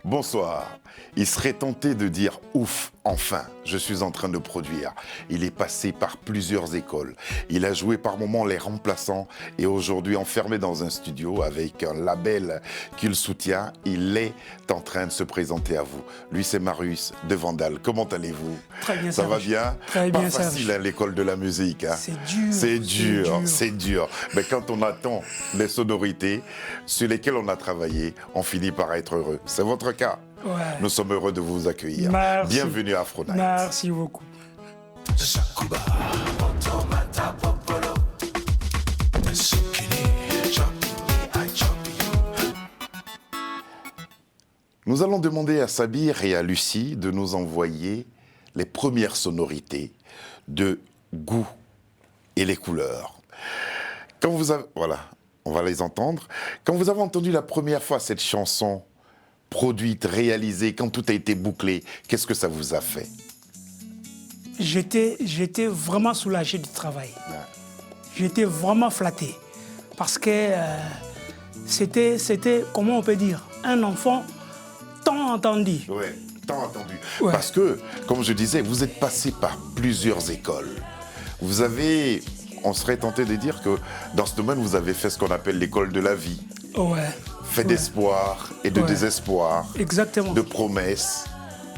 Bonsoir. Il serait tenté de dire « Ouf, enfin, je suis en train de produire ». Il est passé par plusieurs écoles. Il a joué par moments les remplaçants et aujourd'hui enfermé dans un studio avec un label qu'il soutient, il est en train de se présenter à vous. Lui, c'est Marius de Vandal. Comment allez-vous? Très bien, ça va bien? Très bien, Pas facile à l'école de la musique. Hein? C'est dur. C'est dur, c'est dur. Mais quand on attend les sonorités sur lesquelles on a travaillé, on finit par être heureux. C'est votre cas? Ouais. Nous sommes heureux de vous accueillir. Merci. Bienvenue à Afro Night. Merci beaucoup. Nous allons demander à Sabir et à Lucie de nous envoyer les premières sonorités de Goût et les couleurs. Quand vous avez... Voilà, on va les entendre. Quand vous avez entendu la première fois cette chanson produite, réalisée, quand tout a été bouclé, qu'est-ce que ça vous a fait? J'étais vraiment soulagé du travail. Ouais. J'étais vraiment flatté. Parce que c'était, comment on peut dire, un enfant tant entendu. Oui, tant entendu. Ouais. Parce que, comme je disais, vous êtes passé par plusieurs écoles. Vous avez, on serait tenté de dire que dans ce domaine, vous avez fait ce qu'on appelle l'école de la vie. Ouais. Fait d'espoir et de désespoir. Exactement. De promesses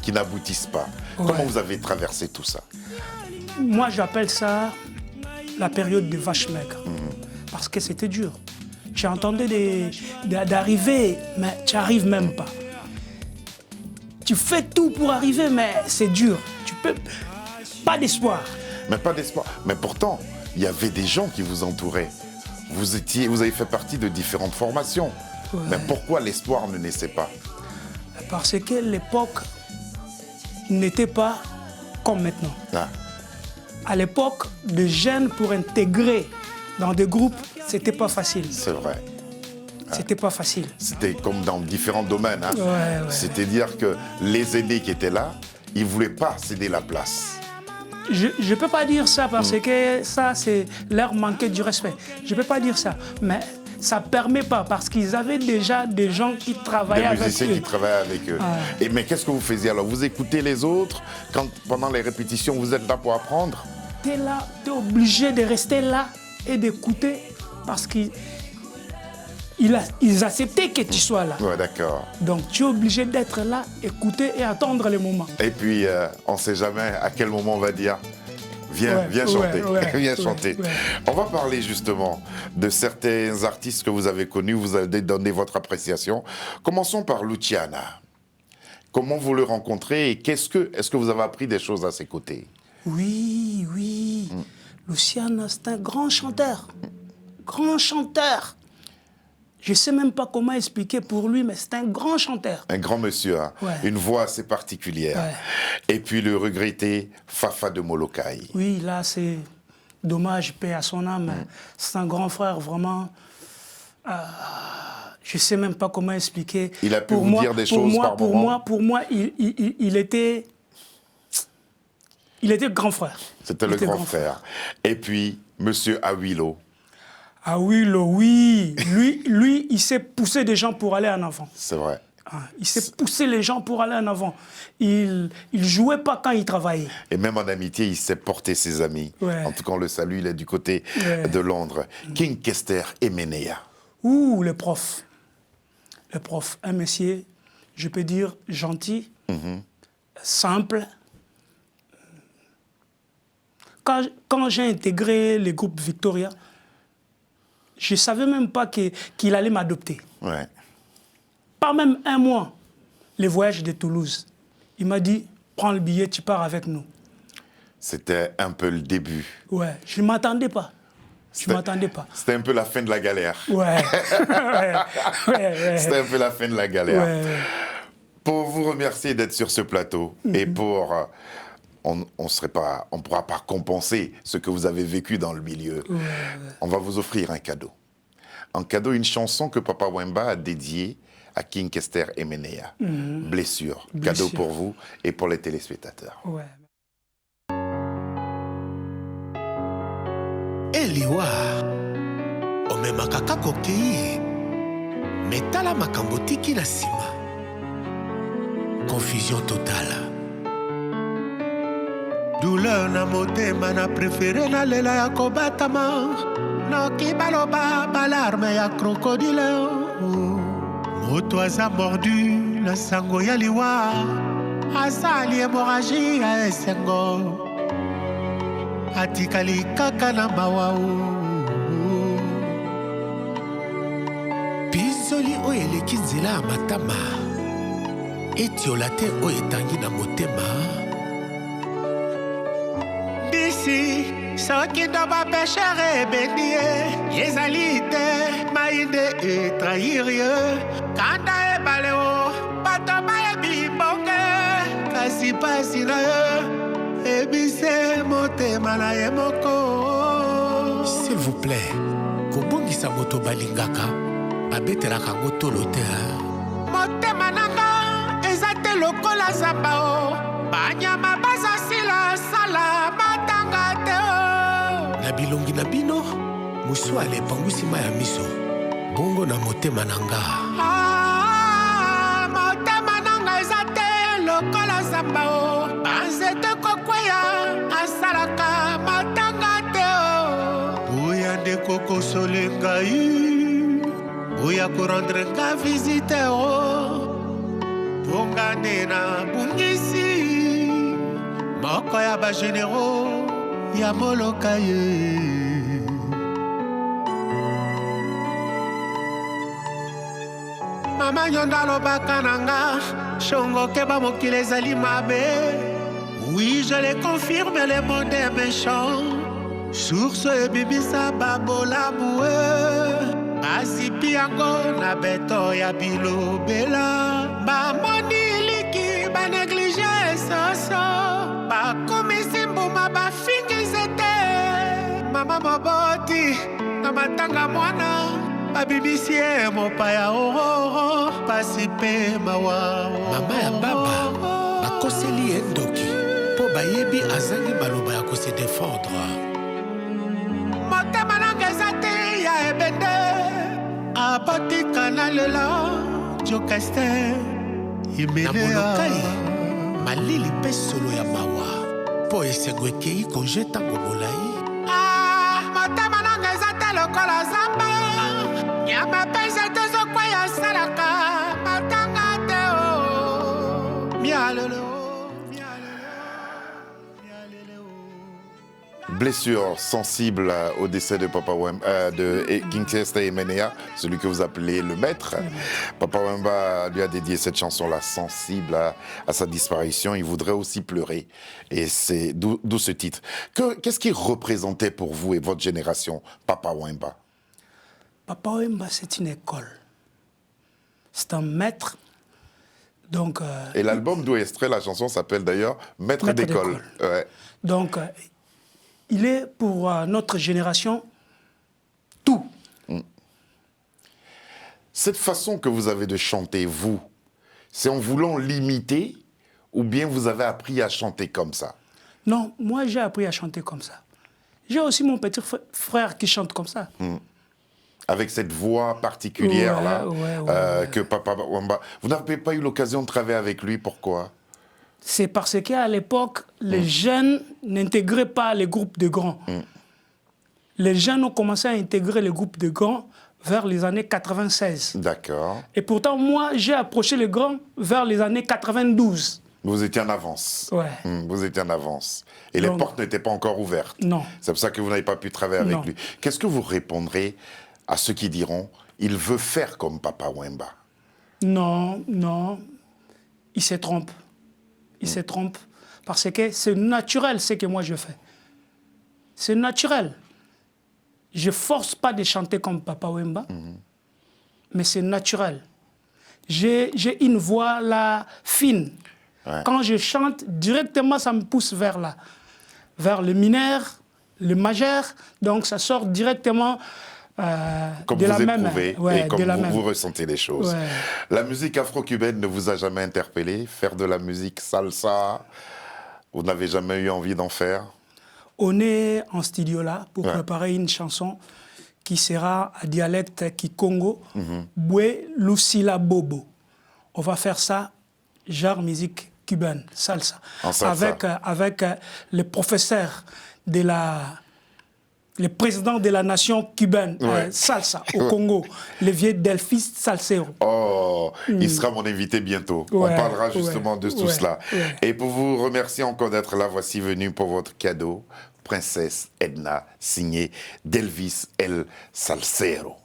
qui n'aboutissent pas. Ouais. Comment vous avez traversé tout ça? Moi, j'appelle ça la période des vaches maigres. Parce que c'était dur. Tu entendais d'arriver, mais tu n'arrives même pas. Tu fais tout pour arriver, mais c'est dur. Tu peux... Pas d'espoir. Mais pas d'espoir. Mais pourtant, il y avait des gens qui vous entouraient. Vous avez fait partie de différentes formations. Ouais. Mais pourquoi l'espoir ne naissait pas? Parce que l'époque n'était pas comme maintenant. Ah. À l'époque, les jeunes pour intégrer dans des groupes, c'était pas facile. C'est vrai. C'était pas facile. C'était comme dans différents domaines. Hein. Ouais. C'est-à-dire que les aînés qui étaient là, ils ne voulaient pas céder la place. Je ne peux pas dire ça parce que ça, c'est leur manquer du respect. Je ne peux pas dire ça. Mais ça ne permet pas parce qu'ils avaient déjà des gens qui travaillaient avec eux. Des musiciens qui travaillaient avec eux. Ouais. Mais qu'est-ce que vous faisiez alors? Vous écoutez les autres quand, pendant les répétitions, vous êtes là pour apprendre? Tu es là, tu es obligé de rester là et d'écouter parce qu'ils acceptaient que tu sois là. Ouais, d'accord. Donc tu es obligé d'être là, écouter et attendre les moments. Et puis, on ne sait jamais à quel moment on va dire viens chanter, viens chanter. Ouais. On va parler justement de certains artistes que vous avez connus, vous avez donné votre appréciation. Commençons par Luciana. Comment vous le rencontrez et est-ce que vous avez appris des choses à ses côtés? Oui. Luciana, c'est un grand chanteur. Grand chanteur. Je ne sais même pas comment expliquer pour lui, mais c'est un grand chanteur. Un grand monsieur, hein? Ouais. Une voix assez particulière. Ouais. Et puis le regretté Fafa de Molokai. Oui, là, c'est dommage, paix à son âme. C'est un grand frère, vraiment. Je ne sais même pas comment expliquer. Il a pu vous dire des choses par moment? Pour moi, il était grand frère. C'était le grand frère. Et puis, monsieur Awilo. Ah oui, oui. Lui, il s'est poussé des gens pour aller en avant. C'est vrai. Il s'est poussé les gens pour aller en avant. Il jouait pas quand il travaillait. Et même en amitié, il s'est porté ses amis. Ouais. En tout cas, on le salue, il est du côté de Londres. King Kester Emenea. Ouh, le prof. Le prof, un monsieur, je peux dire, gentil, simple. Quand j'ai intégré le groupe Victoria, je ne savais même pas qu'il allait m'adopter. Ouais. Pas même un mois, le voyage de Toulouse. Il m'a dit, prends le billet, tu pars avec nous. C'était un peu le début. Ouais, je ne m'attendais pas. C'était un peu la fin de la galère. Ouais. C'était un peu la fin de la galère. Ouais. Pour vous remercier d'être sur ce plateau et pour... on ne pourra pas compenser ce que vous avez vécu dans le milieu. Ouais. On va vous offrir un cadeau. Un cadeau, une chanson que Papa Wemba a dédiée à King Kester Emenea. Blessure. Cadeau pour vous et pour les téléspectateurs. Ouais. Eliwa, omemaka kaka okei, metala makambo tiki na nsima. confusion totale. Douleur na motema na préféré na lela ya kobatama. Noki baloba balarme ya crocodile. Moto aza mordu na sango ya liwa. Asali hémorragie ya esengo. Atikali kaka na mawa. Bizoli oyo eleki nzela ya matama. Etiola te oyo etangi na motema. Bisi soki ndo bapeshere ebendi ye. Ezali te mainde etrahir ye. Kanda ebale o bato bayebi bonge. Kasi pasi na ye ebise motema na ye moko. S'il vous plaît, kobongisa moto balingaka abetelaka ngo tolo te. Motema nanga eza te lokola zamba o. Banyama baza sila sala matanga te o. Na bilongi na bino musu ale pangusi ma ya miso. Bongo na motema nanga. Motema nanga eza te lokola zamba o. Banzete kokweya asalaka matanga te o. Oya nde kokosole ngai. Oya kurandre nga visite o. Ponga nena bungisi. Moko ya ba généraux ya moloka ye. Mama nyonda lobaka nanga. Shongo keba mokile ezali mabe. Oui, je le confirme, le monde est méchant. Source ebibisa babola boué. Asipi yango na beto ya bilobela. Bamoni liki ba néglige soso. Bakomisi mbuma bafingi zete. Mama moboti na matanga mwana. Babibisi ye mopaya ororo. Pasi pe mawa. Mama ya baba bakoseli endoki. Po bayebi azangi baloba ya kose défendre. Motema nanga eza te ya ebende. Aboti kanalela Jokaster Imenea. Na molokai malili pe solo ya mawa. Po esengo ekei konjeta ngomolai. Motema nanga eza te lokola zamba. Nyama pe zete zokwa ya salaka. Matanga te o. Mialele o. Blessure sensible au décès de Papa Wemba, de King Chester Imenea, celui que vous appelez le maître. Papa Wemba lui a dédié cette chanson-là, sensible à sa disparition. Il voudrait aussi pleurer. Et c'est d'où ce titre. Qu'est-ce qu'il représentait pour vous et votre génération, Papa Wemba? Papa Wemba, c'est une école. C'est un maître. Donc, et l'album d'où est extrait la chanson s'appelle d'ailleurs Maître d'école. Ouais. Donc, il est pour notre génération tout. Cette façon que vous avez de chanter, vous, c'est en voulant l'imiter ou bien vous avez appris à chanter comme ça? Non, moi j'ai appris à chanter comme ça. J'ai aussi mon petit frère qui chante comme ça. Avec cette voix particulière-là que Papa Wemba... Vous n'avez pas eu l'occasion de travailler avec lui, pourquoi? C'est parce qu'à l'époque, les jeunes n'intégraient pas les groupes de grands. Les jeunes ont commencé à intégrer les groupes de grands vers les années 96. D'accord. Et pourtant, moi, j'ai approché les grands vers les années 92. Vous étiez en avance. Ouais. Vous étiez en avance. Et donc, les portes n'étaient pas encore ouvertes. Non. C'est pour ça que vous n'avez pas pu travailler avec lui. Qu'est-ce que vous répondrez à ceux qui diront « il veut faire comme Papa Wemba » ? Non, non. Il se trompe. Il se trompe parce que c'est naturel ce que moi je fais. C'est naturel. Je ne force pas de chanter comme Papa Wemba, mais c'est naturel. J'ai une voix là fine. Ouais. Quand je chante, directement ça me pousse vers là, vers le mineur, le majeur, donc ça sort directement comme de vous la même. Et comme vous ressentez les choses. Ouais. La musique afro-cubaine ne vous a jamais interpellé? Faire de la musique salsa, vous n'avez jamais eu envie d'en faire? On est en studio là pour préparer une chanson qui sera à dialecte Kikongo, Boué Lucila Bobo. On va faire ça genre musique cubaine, salsa. En salsa. Avec le professeur de le président de la nation cubaine, Ouais. salsa, au Congo, le vieux Delphis Salcero. Oh, il sera mon invité bientôt. Ouais, On parlera justement de tout ouais, cela. ouais. Et pour vous remercier encore d'être là, voici venu pour votre cadeau, Princesse Edna, signé d'Elvis El Salcero.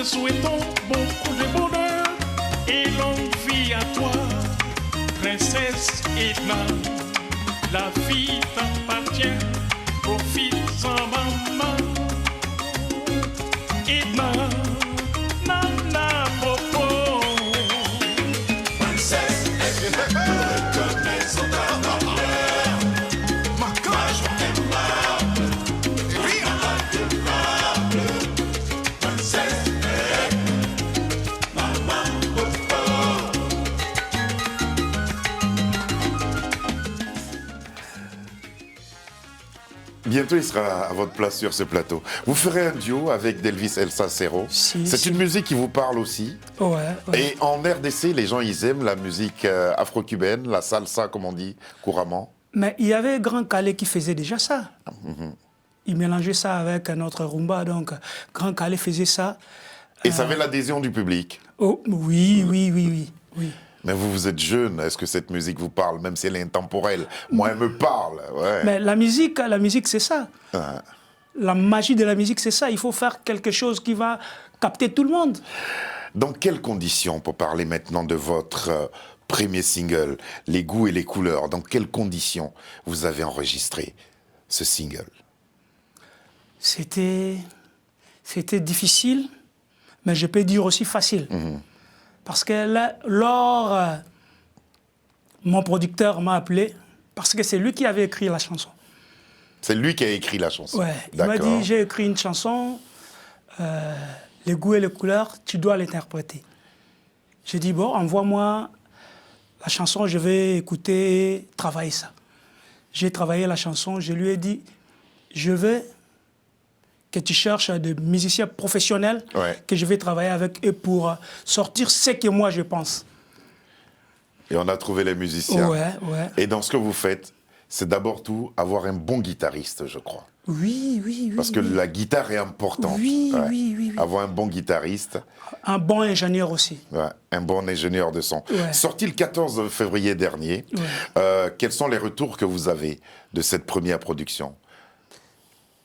Souhaitons beaucoup de bonheur et longue vie à toi, princesse Edna. La vie t'appartient, profite-en maman. Edna, nana popo. Princesse Edna, reconnaissons ta valeur. Ma joie aimable, adorable. Princesse Bientôt, il sera à votre place sur ce plateau. Vous ferez un duo avec Delvis El Salcero. Si, C'est si. une musique qui vous parle aussi. Ouais, ouais. Et en RDC, les gens, ils aiment la musique afro-cubaine, la salsa, comme on dit couramment. Mais il y avait Grand Calais qui faisait déjà ça. Il mélangeait ça avec notre rumba, donc Grand Calais faisait ça. Et ça avait l'adhésion du public. Oh, oui. Mais vous êtes jeune, est-ce que cette musique vous parle, même si elle est intemporelle? Moi, elle me parle, ouais. Mais la musique c'est ça. Ah. La magie de la musique, c'est ça. Il faut faire quelque chose qui va capter tout le monde. Dans quelles conditions, pour parler maintenant de votre premier single, Les goûts et les couleurs, dans quelles conditions vous avez enregistré ce single? C'était difficile, mais je peux dire aussi facile. Parce que là, lors, mon producteur m'a appelé, parce que c'est lui qui avait écrit la chanson. C'est lui qui a écrit la chanson. Ouais, il m'a dit, j'ai écrit une chanson, Les goûts et les couleurs, tu dois l'interpréter. J'ai dit, bon, envoie-moi la chanson, je vais écouter, travailler ça. J'ai travaillé la chanson, je lui ai dit, je veux que tu cherches des musiciens professionnels, Ouais. que je vais travailler avec eux pour sortir ce que moi je pense. Et on a trouvé les musiciens. Ouais. Et dans ce que vous faites, c'est d'abord tout avoir un bon guitariste, je crois. Oui. Parce que la guitare est importante. Oui. Avoir un bon guitariste, Un bon ingénieur aussi. un bon ingénieur de son. Ouais. Sorti le 14 février dernier, quels sont les retours que vous avez de cette première production?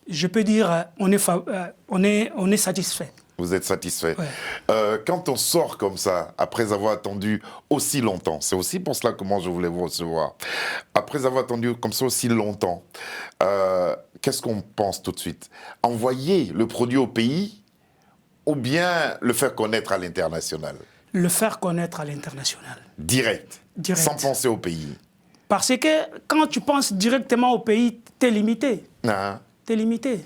Je peux dire, on est satisfait. Vous êtes satisfait. Ouais. Quand on sort comme ça, après avoir attendu aussi longtemps, c'est aussi pour cela que moi je voulais vous recevoir, après avoir attendu comme ça aussi longtemps, qu'est-ce qu'on pense tout de suite? Envoyer le produit au pays ou bien le faire connaître à l'international? Le faire connaître à l'international. Direct, Direct. sans penser au pays. Parce que quand tu penses directement au pays, tu es limité. Ah. tu es limité.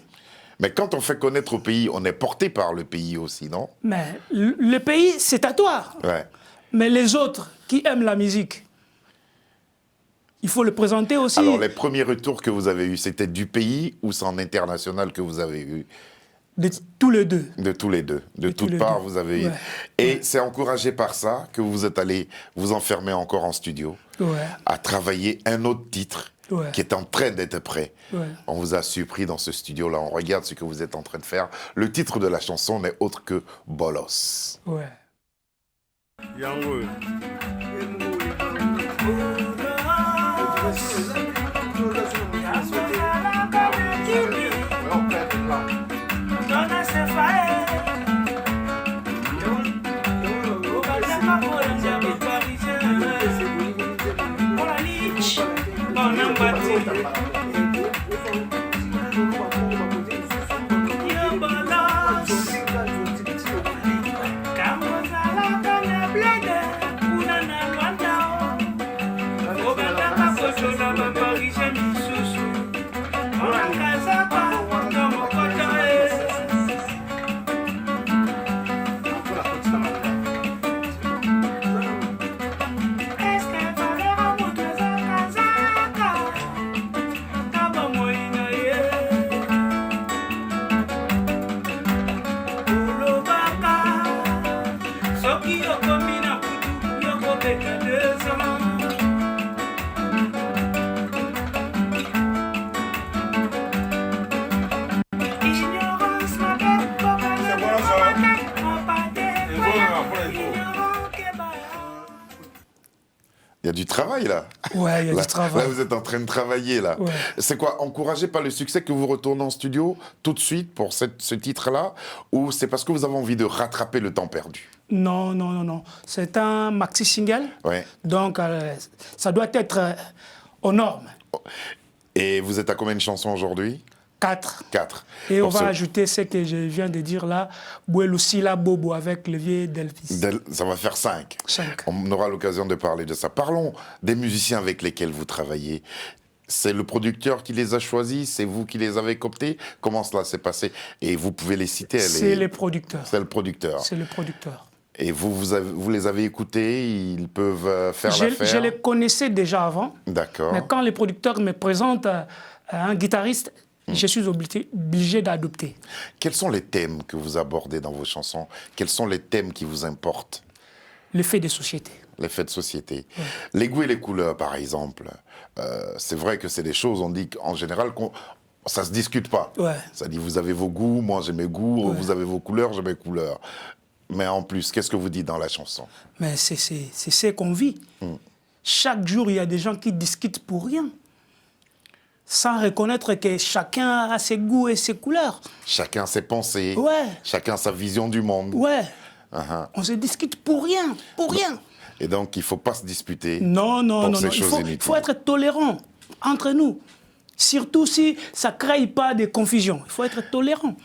Mais quand on fait connaître au pays, on est porté par le pays aussi, non? Mais le pays, c'est à toi. Ouais. Mais les autres qui aiment la musique, il faut le présenter aussi. Alors, les premiers retours que vous avez eus, c'était du pays ou c'est en international que vous avez eu? De tous les deux. De tous les deux. De tous toutes les parts, deux. vous avez eu. Ouais. Et c'est encouragé par ça que vous êtes allé vous enfermer encore en studio, Ouais. à travailler un autre titre Ouais. qui est en train d'être prêt. Ouais. On vous a surpris dans ce studio-là. On regarde ce que vous êtes en train de faire. Le titre de la chanson n'est autre que Bolos. Ouais. Il y a du travail, là. Ouais, il y a Là, du travail. là, vous êtes en train de travailler, là. Ouais. C'est quoi, encouragé par le succès que vous retournez en studio tout de suite pour ce titre-là? Ou c'est parce que vous avez envie de rattraper le temps perdu? Non, non, non, non. C'est un maxi-single. Ouais. Donc, ça doit être aux normes. Et vous êtes à combien de chansons aujourd'hui? 4. 4. Et on va ajouter ce que je viens de dire là, Bouelousila Bobo avec le vieux Delphis. Ça va faire 5. 5. On aura l'occasion de parler de ça. Parlons des musiciens avec lesquels vous travaillez. C'est le producteur qui les a choisis? C'est vous qui les avez cooptés? Comment cela s'est passé? Et vous pouvez les citer? C'est les producteurs. C'est le producteur. C'est le producteur. Et vous les avez écoutés? Ils peuvent faire l'affaire? Je les connaissais déjà avant. D'accord. Mais quand les producteurs me présentent un guitariste, je suis obligé d'adopter. Quels sont les thèmes que vous abordez dans vos chansons? Quels sont les thèmes qui vous importent? Le fait des sociétés. Les faits de société. Les goûts et les couleurs, par exemple. C'est vrai que c'est des choses, on dit qu'en général, ça ne se discute pas. Ouais. Ça dit, vous avez vos goûts, moi j'ai mes goûts, Ouais. vous avez vos couleurs, j'ai mes couleurs. Mais en plus, qu'est-ce que vous dites dans la chanson? Mais c'est ce qu'on vit. Chaque jour, il y a des gens qui discutent pour rien, sans reconnaître que chacun a ses goûts et ses couleurs. Chacun ses pensées, Ouais. chacun sa vision du monde. Ouais. Uh-huh. On se discute pour rien, pour rien. Et donc, il ne faut pas se disputer. Non, non, pour non, ces non. choses Il inutiles. faut être tolérant entre nous. Surtout si ça ne crée pas de confusion. Il faut être tolérant.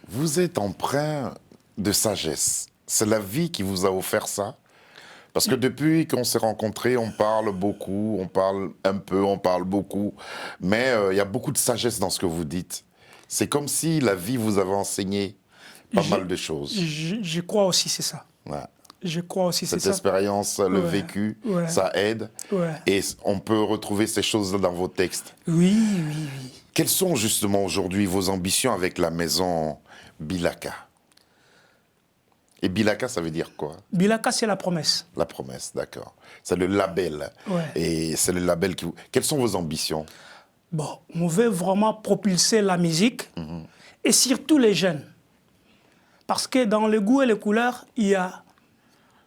Vous êtes empreint de sagesse. C'est la vie qui vous a offert ça? Parce que depuis qu'on s'est rencontrés, on parle beaucoup, on parle un peu, on parle beaucoup. Mais il y a beaucoup de sagesse dans ce que vous dites. C'est comme si la vie vous avait enseigné pas mal de choses. Je crois aussi c'est ça. Ouais. Je crois aussi c'est Cette ça. expérience, le Ouais. vécu, Ouais. ça aide. Ouais. Et on peut retrouver ces choses dans vos textes. Oui, oui, oui. Quelles sont justement aujourd'hui vos ambitions avec la maison Bilaka? Et Bilaka, ça veut dire quoi? Bilaka, c'est la promesse. La promesse, d'accord. C'est le label. Ouais. Et c'est le label qui vous... Quelles sont vos ambitions? Bon, on veut vraiment propulser la musique et surtout les jeunes. Parce que dans le goût et les couleurs, il y a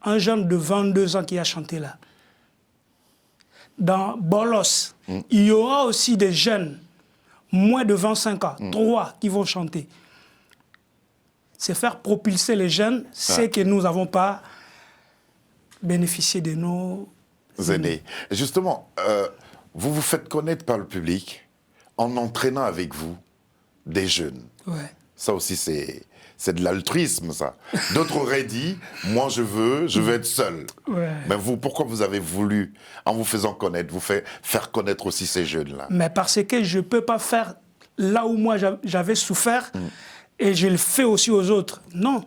un jeune de 22 ans qui a chanté là. Dans Bolos, il y aura aussi des jeunes, moins de 25 ans, 3 qui vont chanter. C'est faire propulser les jeunes, c'est que nous n'avons pas bénéficié de nos Aînés. Justement, vous vous faites connaître par le public en entraînant avec vous des jeunes. Ouais. Ça aussi, c'est de l'altruisme, ça. D'autres auraient dit, moi je veux être seul. Ouais. Mais vous, pourquoi vous avez voulu, en vous faisant connaître, faire connaître aussi ces jeunes-là? Mais parce que je ne peux pas faire là où moi j'avais souffert et je le fais aussi aux autres. Non.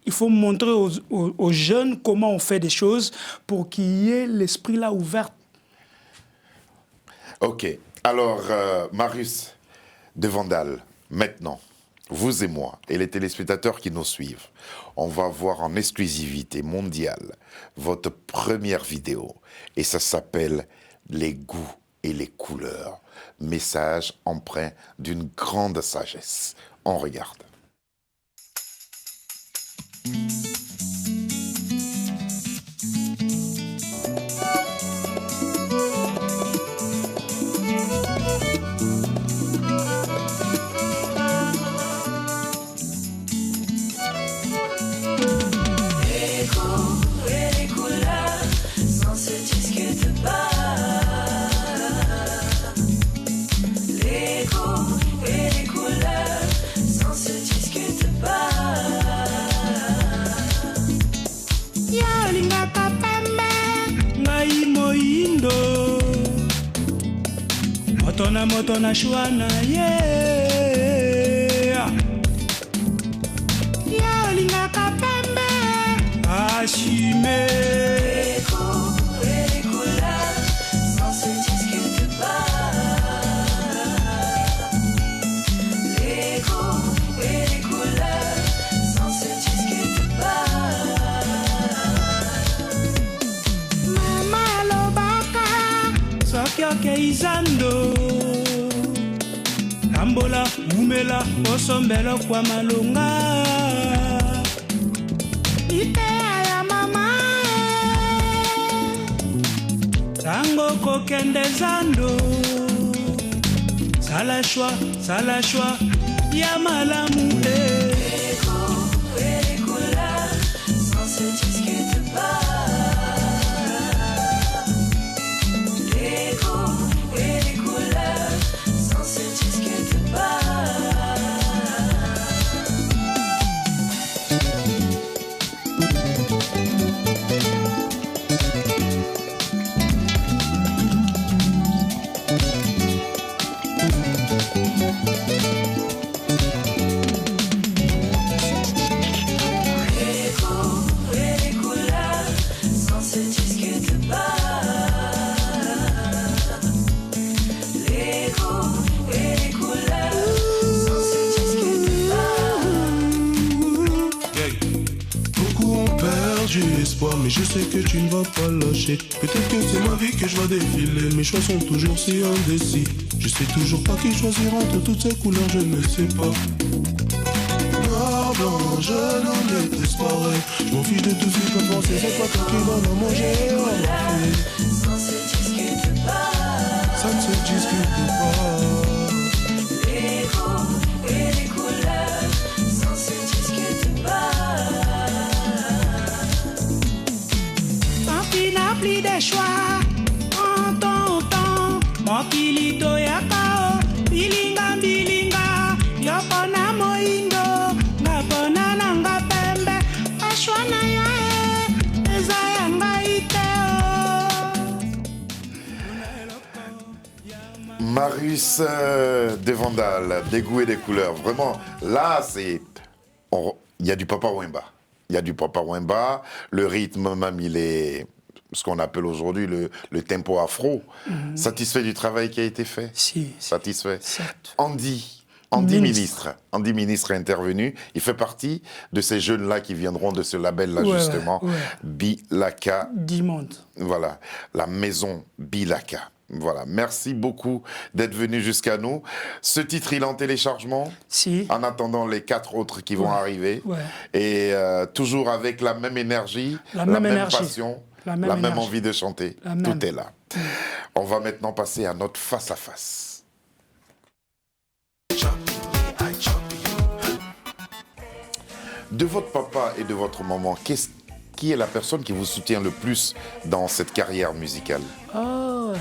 Il faut montrer aux jeunes comment on fait des choses pour qu'il y ait l'esprit là ouvert. Ok. Alors, Marius de Vandal, maintenant, vous et moi, et les téléspectateurs qui nous suivent, on va voir en exclusivité mondiale votre première vidéo. Et ça s'appelle « Les goûts et les couleurs ». Message empreint d'une grande sagesse. On regarde. Moto na shwana yeah. Ya lingaka pembe Achimé. Izando Ambola, umela, osombelo kwa malunga Ite ya mama Tango kokende zando Sala shwa, ya malamu Mais je sais que tu ne vas pas lâcher. Peut-être que c'est ma vie que je vais défiler. Mes choix sont toujours si indécis. Je sais toujours pas qui choisir entre toutes ces couleurs, je ne sais pas. Noir, blanc, jaune, on est tous pareils. Je m'en fiche de tout ce qui peut penser, c'est pas toi qui vas me manger. Ça ne se discute pas. Plus de choix en ton temps. Mokilito yakao, bilinga bilinga, yopona moindo, ngapona nanga pembe, ashwana yae, ezayanga iteo. Marius de Vandal, des goûts et des couleurs. Vraiment, là, c'est... Il y a du Papa Wemba. Il y a du Papa Wemba. Le rythme, même, il est... ce qu'on appelle aujourd'hui le tempo afro. Satisfait du travail qui a été fait? Si. Satisfait. Certes. Andy Ministre est intervenu. Il fait partie de ces jeunes-là qui viendront de ce label-là, justement. Bilaka. Dimonde. Voilà. La maison Bilaka. Voilà. Merci beaucoup d'être venu jusqu'à nous. Ce titre, il est en téléchargement. Si. En attendant les 4 autres qui vont arriver. Et toujours avec la même énergie, la même passion. La même envie de chanter, tout est là. On va maintenant passer à notre face-à-face. De votre papa et de votre maman, qui est la personne qui vous soutient le plus dans cette carrière musicale? Oh,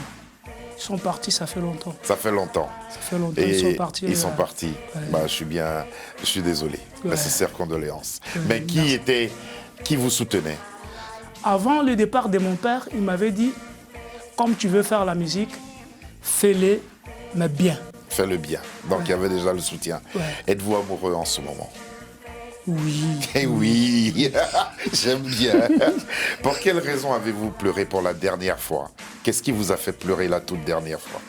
ils sont partis, ça fait longtemps. Ça fait longtemps. Ça fait longtemps, et ils sont partis. Ils sont partis. Ouais. Bah, je suis désolé. Nécessaires condoléances. Mais Merci. Qui vous soutenait? Avant le départ de mon père, il m'avait dit, comme tu veux faire la musique, fais-le, mais bien. fait le bien. Donc il y avait déjà le soutien. Ouais. Êtes-vous amoureux en ce moment? Oui. Eh oui, j'aime bien. Pour quelle raison avez-vous pleuré pour la dernière fois? Qu'est-ce qui vous a fait pleurer la toute dernière fois?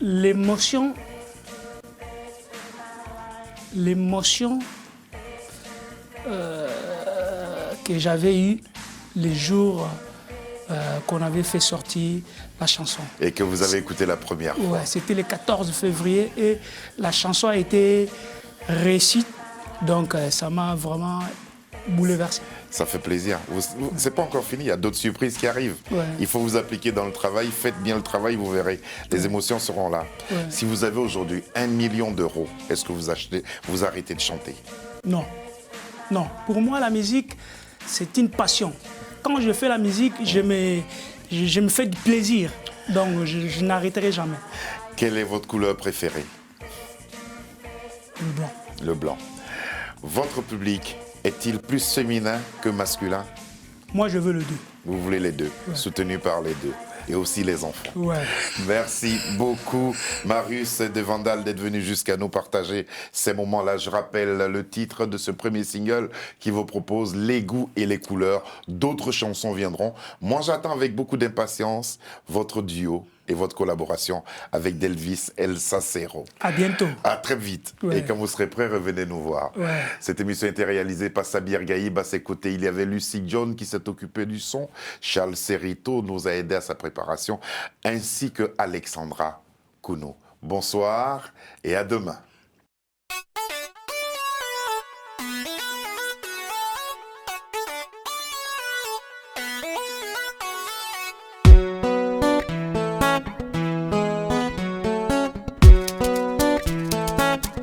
L'émotion que j'avais eue les jours qu'on avait fait sortir la chanson. Et que vous avez écouté la première fois. Ouais, c'était le 14 février et la chanson a été réussite. Donc ça m'a vraiment bouleversé. Ça fait plaisir. C'est pas encore fini, il y a d'autres surprises qui arrivent. Ouais. Il faut vous appliquer dans le travail, faites bien le travail, vous verrez. Les émotions seront là. Ouais. Si vous avez aujourd'hui 1 million d'euros, est-ce que vous arrêtez de chanter? Non. Non. Pour moi, la musique, c'est une passion. Quand je fais la musique, je me fais du plaisir. Donc je n'arrêterai jamais. Quelle est votre couleur préférée? Le blanc. Le blanc. Votre public est-il plus féminin que masculin? Moi, je veux le deux. Vous voulez les deux, Ouais. soutenus par les deux. Et aussi les enfants. Ouais. Merci beaucoup, Marius de Vandal, d'être venu jusqu'à nous partager ces moments-là. Je rappelle le titre de ce premier single qui vous propose les goûts et les couleurs. D'autres chansons viendront. Moi, j'attends avec beaucoup d'impatience votre duo et votre collaboration avec Delvis El Sacero. À bientôt. À très vite. Ouais. Et quand vous serez prêts, revenez nous voir. Ouais. Cette émission a été réalisée par Sabir Gaïb. À ses côtés, il y avait Lucie John qui s'est occupée du son. Charles Serrito nous a aidés à sa préparation, ainsi que Alexandra Kounou. Bonsoir et à demain.